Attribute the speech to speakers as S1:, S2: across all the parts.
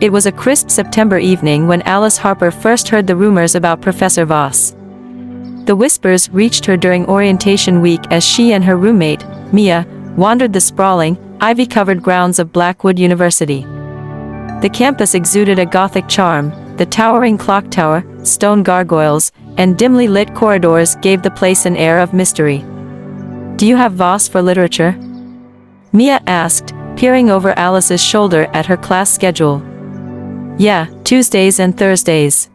S1: It was a crisp September evening when Alice Harper first heard the rumors about Professor Voss. The whispers reached her during orientation week as she and her roommate, Mia, wandered the sprawling, ivy-covered grounds of Blackwood University. The campus exuded a gothic charm. The towering clock tower, stone gargoyles, and dimly lit corridors gave the place an air of mystery. "Do you have Voss for literature?" Mia asked, peering over Alice's shoulder at her class schedule. "Yeah, Tuesdays and Thursdays."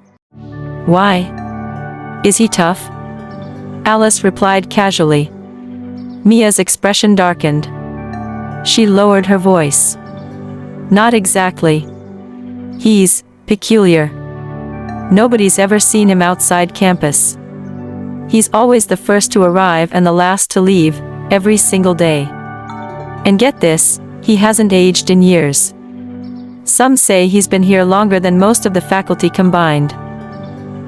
S1: "Why? Is he tough?" Alice replied casually. Mia's expression darkened. She lowered her voice. "Not exactly. He's peculiar. Nobody's ever seen him outside campus. He's always the first to arrive and the last to leave, every single day. And get this, he hasn't aged in years. Some say he's been here longer than most of the faculty combined."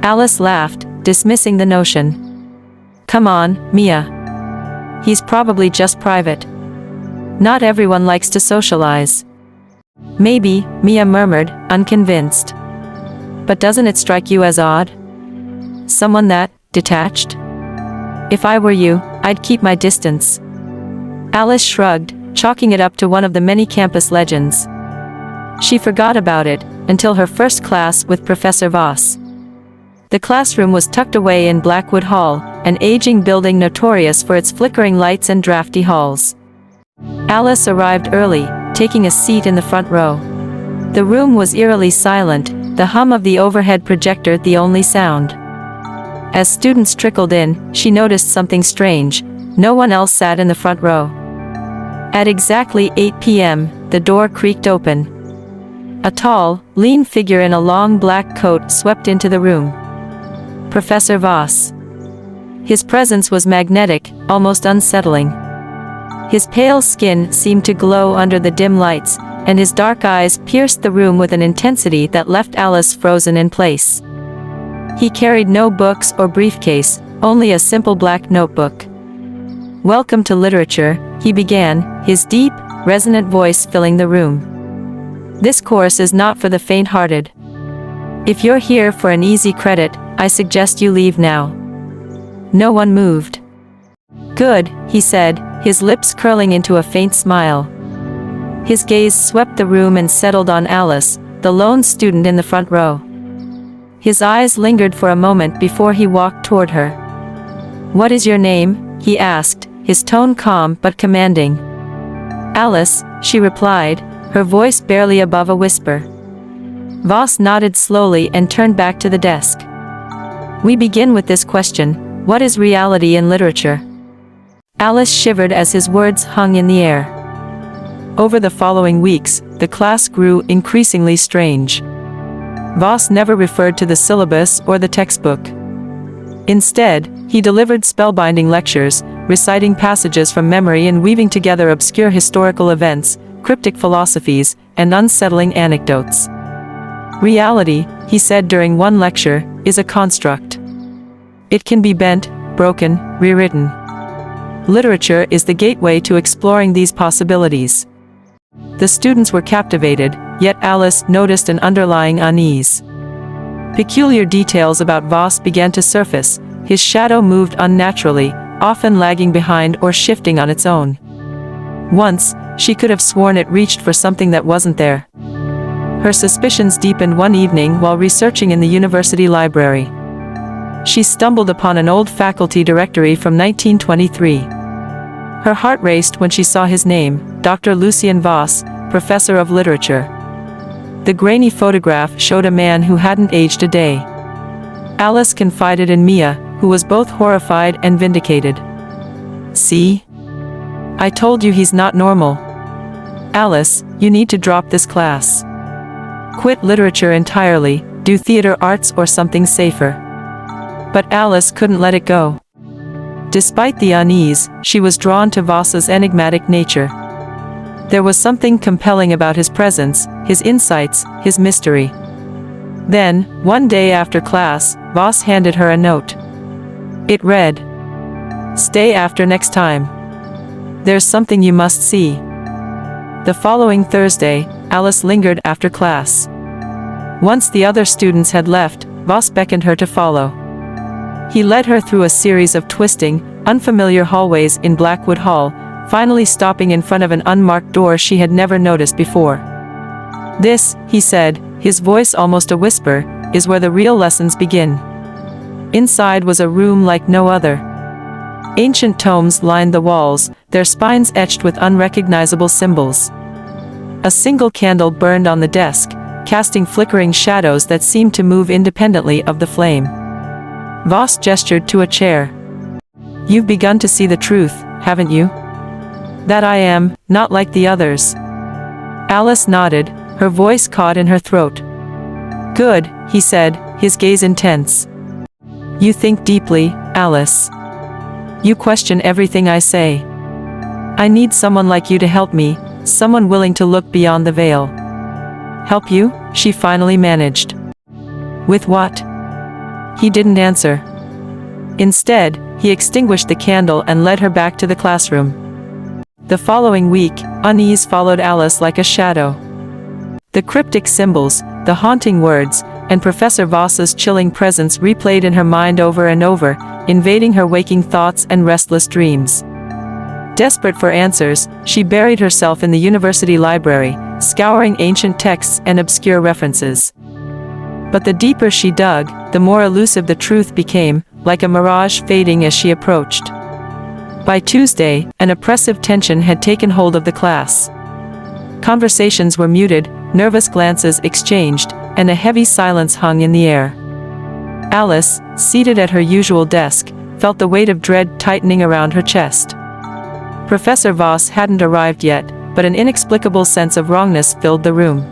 S1: Alice laughed, dismissing the notion. "Come on, Mia. He's probably just private. Not everyone likes to socialize." "Maybe," Mia murmured, unconvinced. "But doesn't it strike you as odd? Someone that detached? If I were you, I'd keep my distance." Alice shrugged, chalking it up to one of the many campus legends. She forgot about it until her first class with Professor Voss. The classroom was tucked away in Blackwood Hall, an aging building notorious for its flickering lights and drafty halls. Alice arrived early, taking a seat in the front row. The room was eerily silent, the hum of the overhead projector the only sound. As students trickled in, she noticed something strange. No one else sat in the front row. At exactly 8 p.m., the door creaked open. A tall, lean figure in a long black coat swept into the room. Professor Voss. His presence was magnetic, almost unsettling. His pale skin seemed to glow under the dim lights, and his dark eyes pierced the room with an intensity that left Alice frozen in place. He carried no books or briefcase, only a simple black notebook. "Welcome to literature," he began, his deep, resonant voice filling the room. "This course is not for the faint-hearted. If you're here for an easy credit, I suggest you leave now." No one moved. "Good," he said, his lips curling into a faint smile. His gaze swept the room and settled on Alice, the lone student in the front row. His eyes lingered for a moment before he walked toward her. "What is your name?" he asked, his tone calm but commanding. "Alice," she replied, her voice barely above a whisper. Voss nodded slowly and turned back to the desk. "We begin with this question: what is reality in literature?" Alice shivered as his words hung in the air. Over the following weeks, the class grew increasingly strange. Voss never referred to the syllabus or the textbook. Instead, he delivered spellbinding lectures, reciting passages from memory and weaving together obscure historical events, cryptic philosophies, and unsettling anecdotes. "Reality," he said during one lecture, "is a construct. It can be bent, broken, rewritten. Literature is the gateway to exploring these possibilities." The students were captivated, yet Alice noticed an underlying unease. Peculiar details about Voss began to surface. His shadow moved unnaturally, often lagging behind or shifting on its own. Once, she could have sworn it reached for something that wasn't there. Her suspicions deepened one evening while researching in the university library. She stumbled upon an old faculty directory from 1923. Her heart raced when she saw his name, Dr. Lucien Voss, Professor of Literature. The grainy photograph showed a man who hadn't aged a day. Alice confided in Mia, who was both horrified and vindicated. "See? I told you he's not normal. Alice, you need to drop this class. Quit literature entirely, do theater arts or something safer." But Alice couldn't let it go. Despite the unease, she was drawn to Voss's enigmatic nature. There was something compelling about his presence, his insights, his mystery. Then, one day after class, Voss handed her a note. It read, "Stay after next time. There's something you must see." The following Thursday, Alice lingered after class. Once the other students had left, Voss beckoned her to follow. He led her through a series of twisting, unfamiliar hallways in Blackwood Hall, finally stopping in front of an unmarked door she had never noticed before. "This," he said, his voice almost a whisper, "is where the real lessons begin." Inside was a room like no other. Ancient tomes lined the walls, their spines etched with unrecognizable symbols. A single candle burned on the desk, casting flickering shadows that seemed to move independently of the flame. Voss gestured to a chair. "You've begun to see the truth, haven't you?" "That I am, not like the others." Alice nodded, her voice caught in her throat. "Good," he said, his gaze intense. "You think deeply, Alice. You question everything I say. I need someone like you to help me, someone willing to look beyond the veil." "Help you?" she finally managed. "With what?" He didn't answer. Instead, he extinguished the candle and led her back to the classroom. The following week, unease followed Alice like a shadow. The cryptic symbols, the haunting words, and Professor Voss's chilling presence replayed in her mind over and over, invading her waking thoughts and restless dreams. Desperate for answers, she buried herself in the university library, scouring ancient texts and obscure references. But the deeper she dug, the more elusive the truth became, like a mirage fading as she approached. By Tuesday, an oppressive tension had taken hold of the class. Conversations were muted, nervous glances exchanged, and a heavy silence hung in the air. Alice, seated at her usual desk, felt the weight of dread tightening around her chest. Professor Voss hadn't arrived yet, but an inexplicable sense of wrongness filled the room.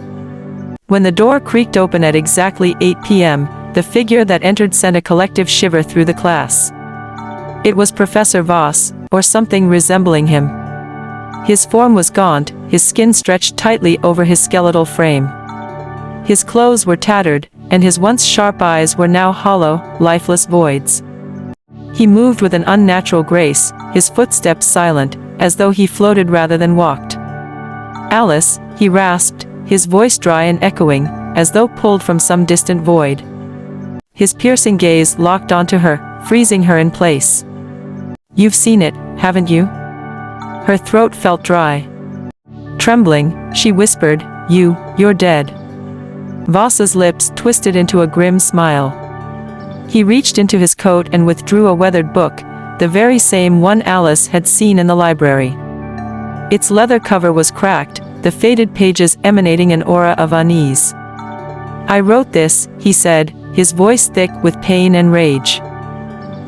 S1: When the door creaked open at exactly 8 p.m., the figure that entered sent a collective shiver through the class. It was Professor Voss, or something resembling him. His form was gaunt, his skin stretched tightly over his skeletal frame. His clothes were tattered, and his once sharp eyes were now hollow, lifeless voids. He moved with an unnatural grace, his footsteps silent, as though he floated rather than walked. "Alice," he rasped, his voice dry and echoing, as though pulled from some distant void. His piercing gaze locked onto her, freezing her in place. "You've seen it, haven't you?" Her throat felt dry. Trembling, she whispered, You're dead." Voss's lips twisted into a grim smile. He reached into his coat and withdrew a weathered book, the very same one Alice had seen in the library. Its leather cover was cracked, the faded pages emanating an aura of unease. "I wrote this," he said, his voice thick with pain and rage.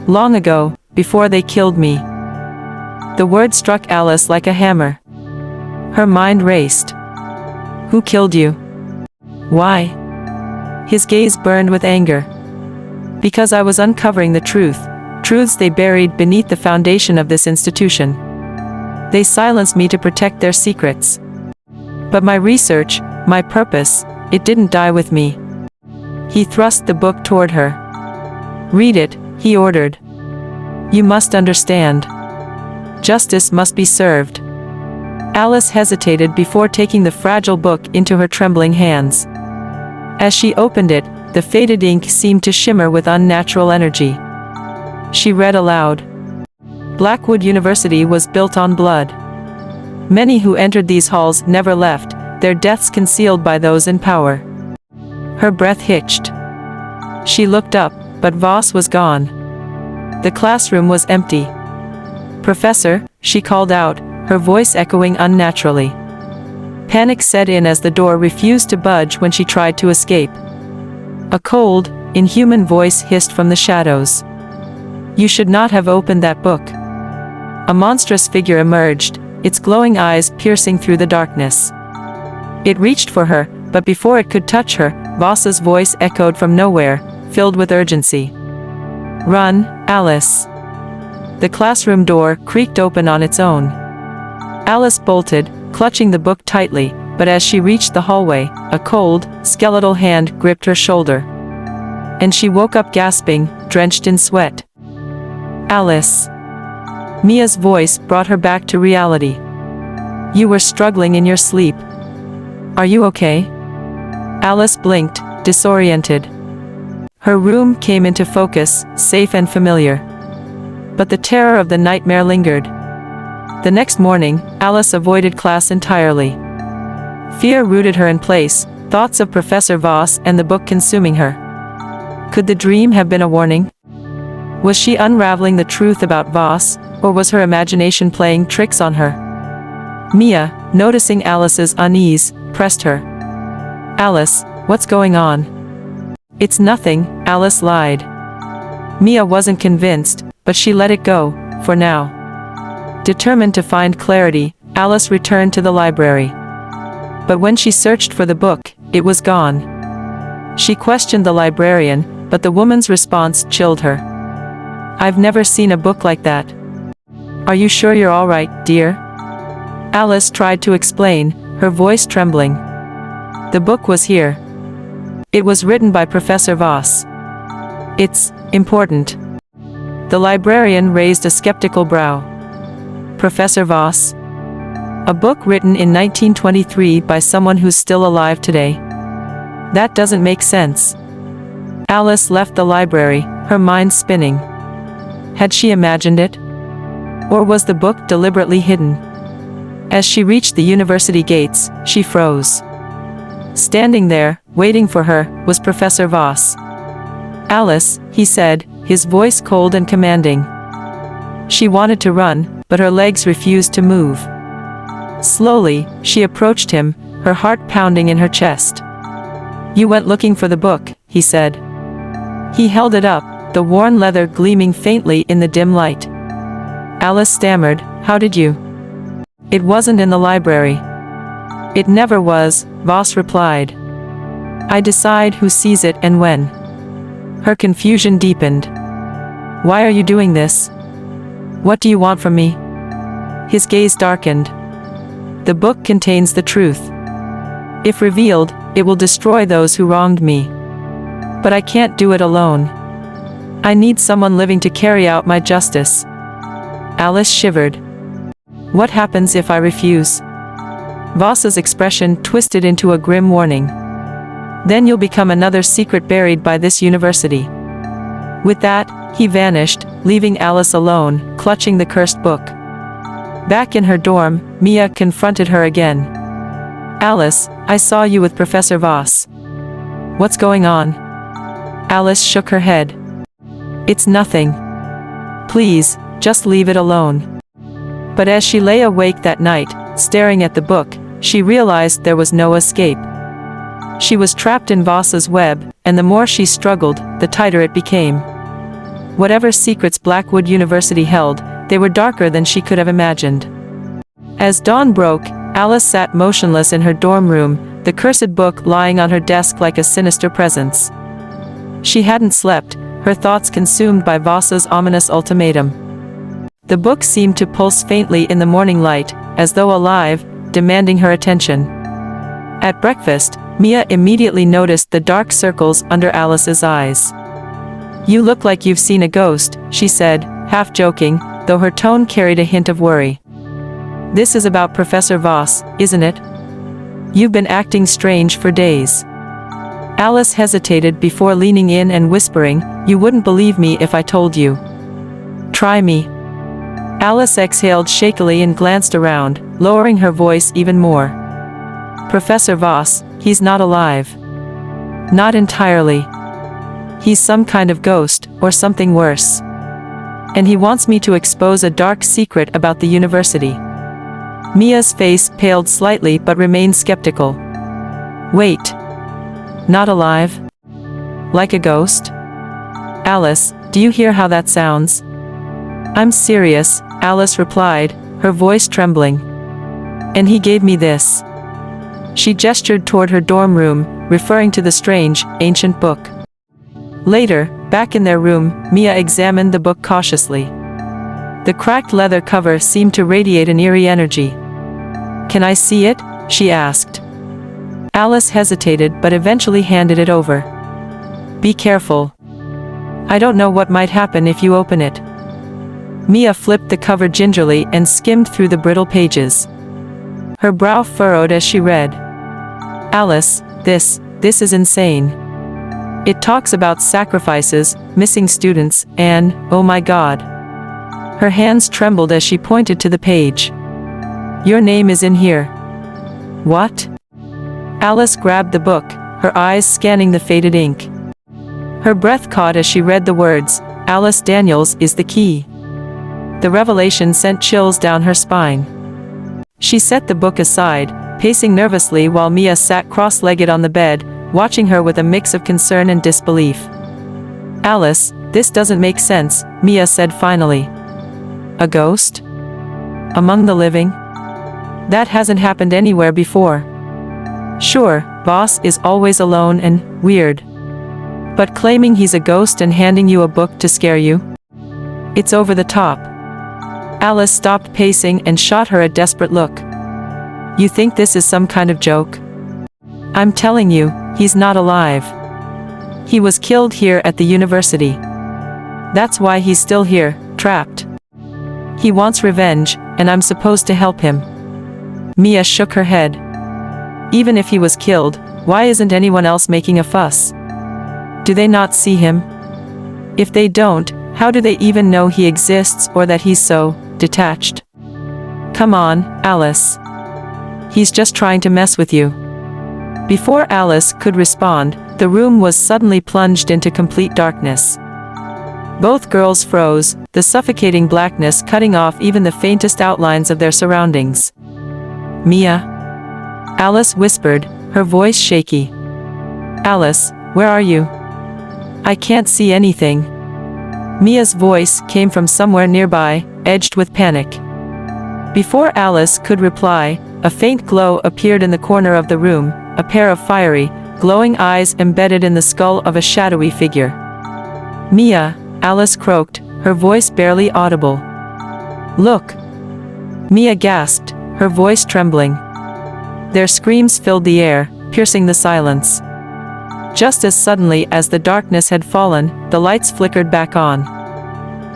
S1: "Long ago, before they killed me." The word struck Alice like a hammer. Her mind raced. "Who killed you? Why?" His gaze burned with anger. "Because I was uncovering the truths they buried beneath the foundation of this institution. They silenced me to protect their secrets. But my research, my purpose, it didn't die with me." He thrust the book toward her. "Read it," he ordered. "You must understand. Justice must be served." Alice hesitated before taking the fragile book into her trembling hands. As she opened it, the faded ink seemed to shimmer with unnatural energy. She read aloud. "Blackwood University was built on blood. Many who entered these halls never left, their deaths concealed by those in power." Her breath hitched. She looked up, but Voss was gone. The classroom was empty. "Professor," she called out, her voice echoing unnaturally. Panic set in as the door refused to budge when she tried to escape. A cold, inhuman voice hissed from the shadows. "You should not have opened that book." A monstrous figure emerged, its glowing eyes piercing through the darkness. It reached for her, but before it could touch her, Voss's voice echoed from nowhere, filled with urgency. "Run, Alice." The classroom door creaked open on its own. Alice bolted, clutching the book tightly, but as she reached the hallway, a cold, skeletal hand gripped her shoulder. And she woke up gasping, drenched in sweat. "Alice." Mia's voice brought her back to reality. "You were struggling in your sleep. Are you okay?" Alice blinked, disoriented. Her room came into focus, safe and familiar. But the terror of the nightmare lingered. The next morning, Alice avoided class entirely. Fear rooted her in place, thoughts of Professor Voss and the book consuming her. Could the dream have been a warning? Was she unraveling the truth about Voss, or was her imagination playing tricks on her? Mia, noticing Alice's unease, pressed her. "Alice, what's going on?" "It's nothing," Alice lied. Mia wasn't convinced, but she let it go, for now. Determined to find clarity, Alice returned to the library. But when she searched for the book, it was gone. She questioned the librarian, but the woman's response chilled her. "I've never seen a book like that." "Are you sure you're all right, dear?" Alice tried to explain, her voice trembling. "The book was here. It was written by Professor Voss. It's important." The librarian raised a skeptical brow. "Professor Voss? A book written in 1923 by someone who's still alive today? That doesn't make sense." Alice left the library, her mind spinning. Had she imagined it? Or was the book deliberately hidden? As she reached the university gates, she froze. Standing there, waiting for her, was Professor Voss. "Alice," he said, his voice cold and commanding. She wanted to run, but her legs refused to move. Slowly, she approached him, her heart pounding in her chest. "You went looking for the book," he said. He held it up, the worn leather gleaming faintly in the dim light. Alice stammered, "How did you?" "It wasn't in the library." "It never was," Voss replied. "I decide who sees it and when." Her confusion deepened. "Why are you doing this? What do you want from me?" His gaze darkened. "The book contains the truth. If revealed, it will destroy those who wronged me. But I can't do it alone. I need someone living to carry out my justice." Alice shivered. "What happens if I refuse?" Voss's expression twisted into a grim warning. "Then you'll become another secret buried by this university." With that, he vanished, leaving Alice alone, clutching the cursed book. Back in her dorm, Mia confronted her again. "Alice, I saw you with Professor Voss. What's going on?" Alice shook her head. "It's nothing. Please, just leave it alone." But as she lay awake that night, staring at the book, she realized there was no escape. She was trapped in Voss's web, and the more she struggled, the tighter it became. Whatever secrets Blackwood University held, they were darker than she could have imagined. As dawn broke, Alice sat motionless in her dorm room, the cursed book lying on her desk like a sinister presence. She hadn't slept, her thoughts consumed by Voss's ominous ultimatum. The book seemed to pulse faintly in the morning light, as though alive, demanding her attention. At breakfast, Mia immediately noticed the dark circles under Alice's eyes. "You look like you've seen a ghost," she said, half joking, though her tone carried a hint of worry. "This is about Professor Voss, isn't it? You've been acting strange for days." Alice hesitated before leaning in and whispering, "You wouldn't believe me if I told you." "Try me." Alice exhaled shakily and glanced around, lowering her voice even more. "Professor Voss, he's not alive." "Not entirely. He's some kind of ghost, or something worse. And he wants me to expose a dark secret about the university." Mia's face paled slightly but remained skeptical. "Wait. Not alive? Like a ghost? Alice, do you hear how that sounds?" "I'm serious," Alice replied, her voice trembling. "And he gave me this." She gestured toward her dorm room, referring to the strange, ancient book. Later, back in their room, Mia examined the book cautiously. The cracked leather cover seemed to radiate an eerie energy. "Can I see it?" she asked. Alice hesitated but eventually handed it over. "Be careful. I don't know what might happen if you open it." Mia flipped the cover gingerly and skimmed through the brittle pages. Her brow furrowed as she read. "Alice, this is insane. It talks about sacrifices, missing students, and, oh my God. Her hands trembled as she pointed to the page. Your name is in here. What? Alice grabbed the book, her eyes scanning the faded ink. Her breath caught as she read the words, Alice Daniels is the key. The revelation sent chills down her spine. She set the book aside, pacing nervously while Mia sat cross-legged on the bed, watching her with a mix of concern and disbelief. Alice, this doesn't make sense, Mia said finally. A ghost? Among the living? That hasn't happened anywhere before. Sure, Voss is always alone and weird. But claiming he's a ghost and handing you a book to scare you? It's over the top. Alice stopped pacing and shot her a desperate look. You think this is some kind of joke? I'm telling you, he's not alive. He was killed here at the university. That's why he's still here, trapped. He wants revenge, and I'm supposed to help him. Mia shook her head. Even if he was killed, why isn't anyone else making a fuss? Do they not see him? If they don't, how do they even know he exists or that he's so detached? Come on, Alice. He's just trying to mess with you. Before Alice could respond, the room was suddenly plunged into complete darkness. Both girls froze, the suffocating blackness cutting off even the faintest outlines of their surroundings. Mia? Alice whispered, her voice shaky. Alice, where are you? I can't see anything. Mia's voice came from somewhere nearby, edged with panic. Before Alice could reply, a faint glow appeared in the corner of the room, a pair of fiery, glowing eyes embedded in the skull of a shadowy figure. Mia, Alice croaked, her voice barely audible. Look! Mia gasped, her voice trembling. Their screams filled the air, piercing the silence. Just as suddenly as the darkness had fallen, the lights flickered back on.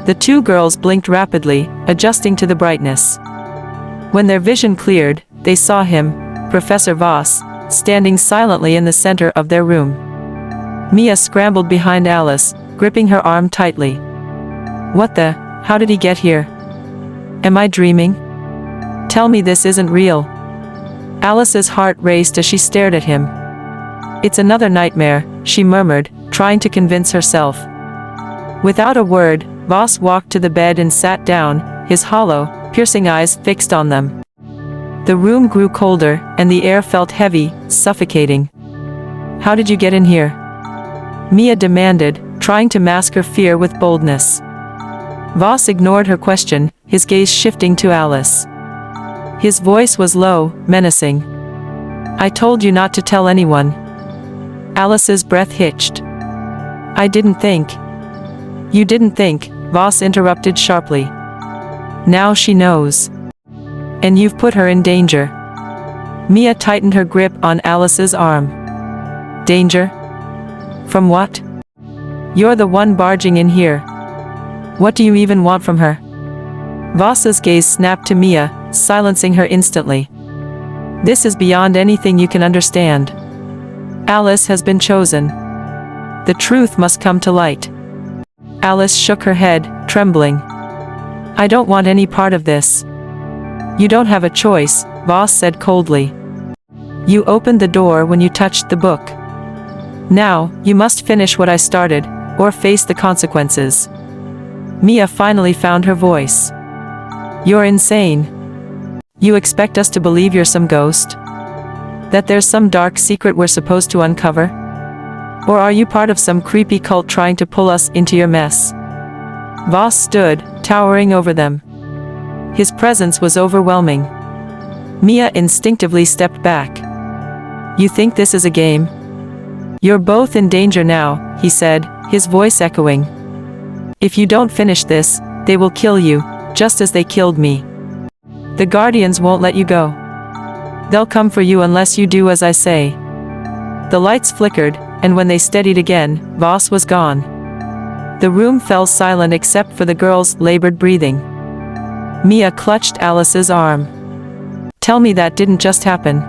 S1: The two girls blinked rapidly, adjusting to the brightness. When their vision cleared, they saw him, Professor Voss, standing silently in the center of their room. Mia scrambled behind Alice, gripping her arm tightly. What the? How did he get here? Am I dreaming? Tell me this isn't real. Alice's heart raced as she stared at him. It's another nightmare, she murmured, trying to convince herself. Without a word, Voss walked to the bed and sat down, his hollow, piercing eyes fixed on them. The room grew colder, and the air felt heavy, suffocating. How did you get in here? Mia demanded, trying to mask her fear with boldness. Voss ignored her question, his gaze shifting to Alice. His voice was low, menacing. I told you not to tell anyone. Alice's breath hitched. I didn't think. You didn't think, Voss interrupted sharply. Now she knows. And you've put her in danger. Mia tightened her grip on Alice's arm. Danger? From what? You're the one barging in here. What do you even want from her? Voss's gaze snapped to Mia, silencing her instantly. This is beyond anything you can understand. Alice has been chosen. The truth must come to light. Alice shook her head, trembling. I don't want any part of this. You don't have a choice, Voss said coldly. You opened the door when you touched the book. Now, you must finish what I started, or face the consequences. Mia finally found her voice. You're insane. You expect us to believe you're some ghost? That there's some dark secret we're supposed to uncover? Or are you part of some creepy cult trying to pull us into your mess? Voss stood, towering over them. His presence was overwhelming. Mia instinctively stepped back. You think this is a game? You're both in danger now, he said, his voice echoing. If you don't finish this, they will kill you, just as they killed me. The Guardians won't let you go. They'll come for you unless you do as I say. The lights flickered, and when they steadied again, Voss was gone. The room fell silent except for the girls' labored breathing. Mia clutched Alice's arm. Tell me that didn't just happen.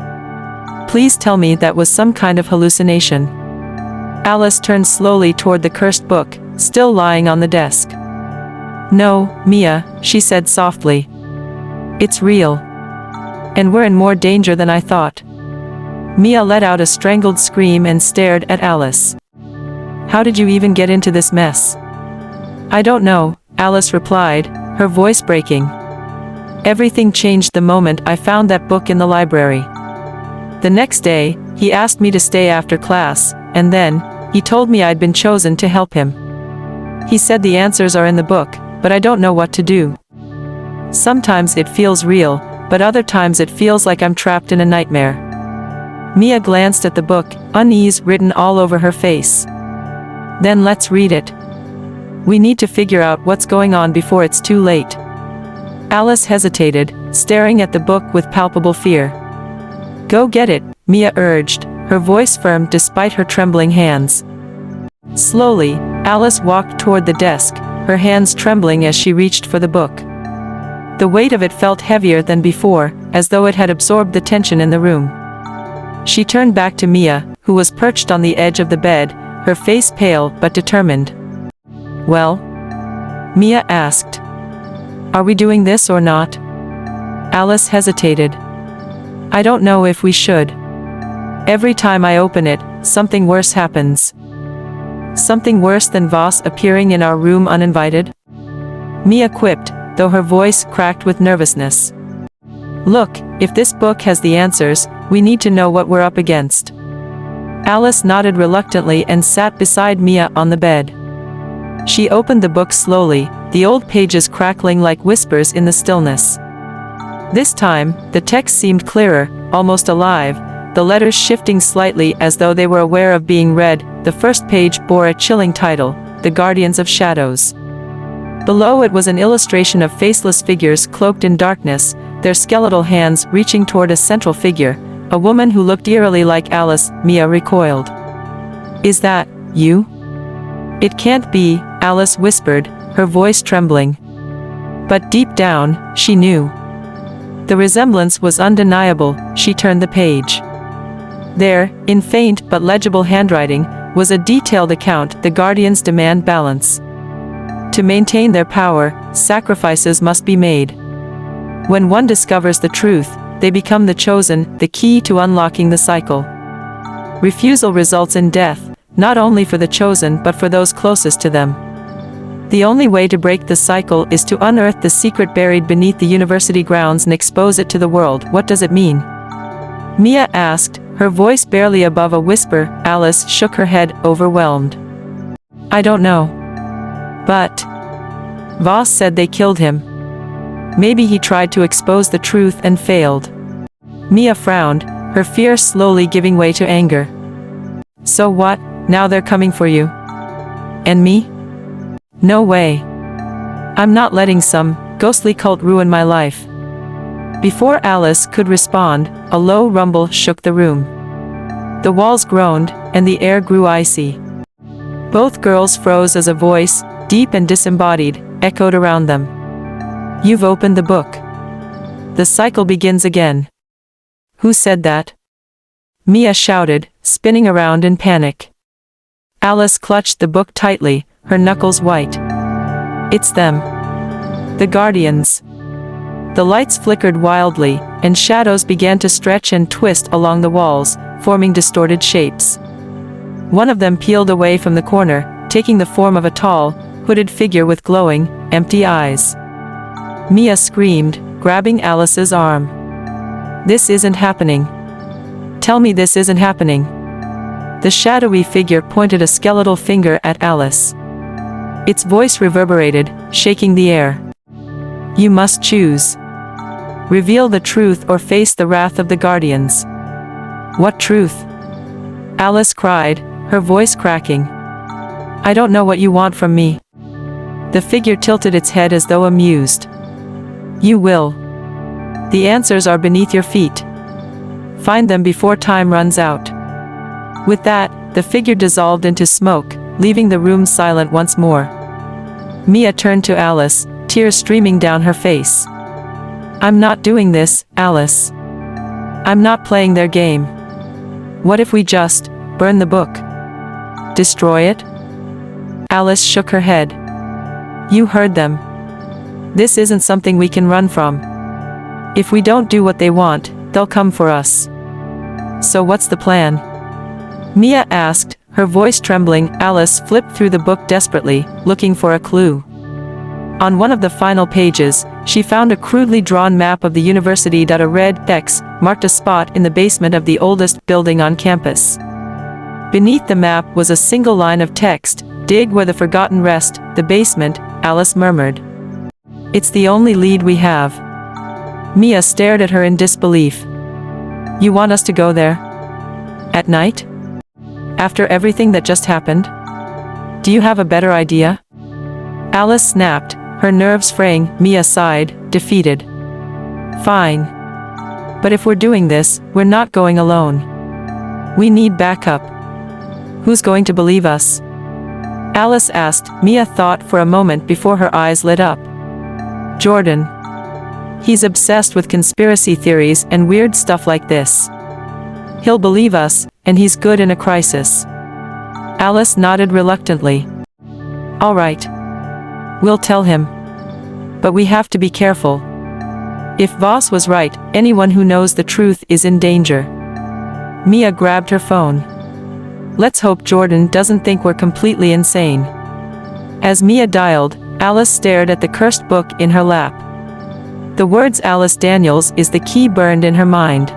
S1: Please tell me that was some kind of hallucination. Alice turned slowly toward the cursed book, still lying on the desk. "No, Mia," she said softly. "It's real. And we're in more danger than I thought." Mia let out a strangled scream and stared at Alice. "How did you even get into this mess?" "I don't know," Alice replied, her voice breaking. "Everything changed the moment I found that book in the library. The next day, he asked me to stay after class, and then, he told me I'd been chosen to help him. He said the answers are in the book, but I don't know what to do. Sometimes it feels real, but other times it feels like I'm trapped in a nightmare." Mia glanced at the book, unease written all over her face. "Then let's read it. We need to figure out what's going on before it's too late." Alice hesitated, staring at the book with palpable fear. "Go get it," Mia urged, her voice firm despite her trembling hands. Slowly, Alice walked toward the desk, her hands trembling as she reached for the book. The weight of it felt heavier than before, as though it had absorbed the tension in the room. She turned back to Mia, who was perched on the edge of the bed, her face pale but determined. "Well?" Mia asked. "Are we doing this or not?" Alice hesitated. "I don't know if we should. Every time I open it, something worse happens." "Something worse than Voss appearing in our room uninvited?" Mia quipped, though her voice cracked with nervousness. "Look, if this book has the answers, we need to know what we're up against." Alice nodded reluctantly and sat beside Mia on the bed. She opened the book slowly, the old pages crackling like whispers in the stillness. This time, the text seemed clearer, almost alive, the letters shifting slightly as though they were aware of being read. The first page bore a chilling title, "The Guardians of Shadows." Below it was an illustration of faceless figures cloaked in darkness, their skeletal hands reaching toward a central figure, a woman who looked eerily like Alice. Mia recoiled. "Is that you?" "It can't be," Alice whispered, her voice trembling. But deep down, she knew. The resemblance was undeniable. She turned the page. There, in faint but legible handwriting, was a detailed account. "The Guardians demand balance. To maintain their power, sacrifices must be made. When one discovers the truth, they become the chosen, the key to unlocking the cycle. Refusal results in death, not only for the chosen but for those closest to them. The only way to break the cycle is to unearth the secret buried beneath the university grounds and expose it to the world." "What does it mean?" Mia asked, her voice barely above a whisper. Alice shook her head, overwhelmed. "I don't know. But Voss said they killed him. Maybe he tried to expose the truth and failed." Mia frowned, her fear slowly giving way to anger. "So what, now they're coming for you? And me? No way. I'm not letting some ghostly cult ruin my life." Before Alice could respond, a low rumble shook the room. The walls groaned, and the air grew icy. Both girls froze as a voice, deep and disembodied, echoed around them. "You've opened the book. The cycle begins again." "Who said that?" Mia shouted, spinning around in panic. Alice clutched the book tightly, her knuckles white. "It's them. The Guardians." The lights flickered wildly, and shadows began to stretch and twist along the walls, forming distorted shapes. One of them peeled away from the corner, taking the form of a tall, hooded figure with glowing, empty eyes. Mia screamed, grabbing Alice's arm. "This isn't happening. Tell me this isn't happening." The shadowy figure pointed a skeletal finger at Alice. Its voice reverberated, shaking the air. "You must choose. Reveal the truth or face the wrath of the Guardians." "What truth?" Alice cried, her voice cracking. "I don't know what you want from me." The figure tilted its head as though amused. "You will. The answers are beneath your feet. Find them before time runs out." With that, the figure dissolved into smoke, leaving the room silent once more. Mia turned to Alice, tears streaming down her face. "I'm not doing this, Alice. I'm not playing their game. What if we just burn the book?" Destroy it? Alice shook her head. You heard them. This isn't something we can run from. If we don't do what they want, they'll come for us. So what's the plan? Mia asked, her voice trembling. Alice flipped through the book desperately, looking for a clue. On one of the final pages, she found a crudely drawn map of the university. A red X marked a spot in the basement of the oldest building on campus. Beneath the map was a single line of text, "Dig where the forgotten rest, the basement," Alice murmured. It's the only lead we have. Mia stared at her in disbelief. You want us to go there? At night? After everything that just happened? Do you have a better idea? Alice snapped, her nerves fraying. Mia sighed, defeated. Fine. But if we're doing this, we're not going alone. We need backup. Who's going to believe us? Alice asked. Mia thought for a moment before her eyes lit up. Jordan. He's obsessed with conspiracy theories and weird stuff like this. He'll believe us, and he's good in a crisis. Alice nodded reluctantly. All right. We'll tell him. But we have to be careful. If Voss was right, anyone who knows the truth is in danger. Mia grabbed her phone. Let's hope Jordan doesn't think we're completely insane. As Mia dialed, Alice stared at the cursed book in her lap. The words Alice Daniels is the key burned in her mind.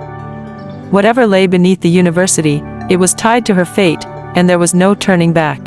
S1: Whatever lay beneath the university, it was tied to her fate, and there was no turning back.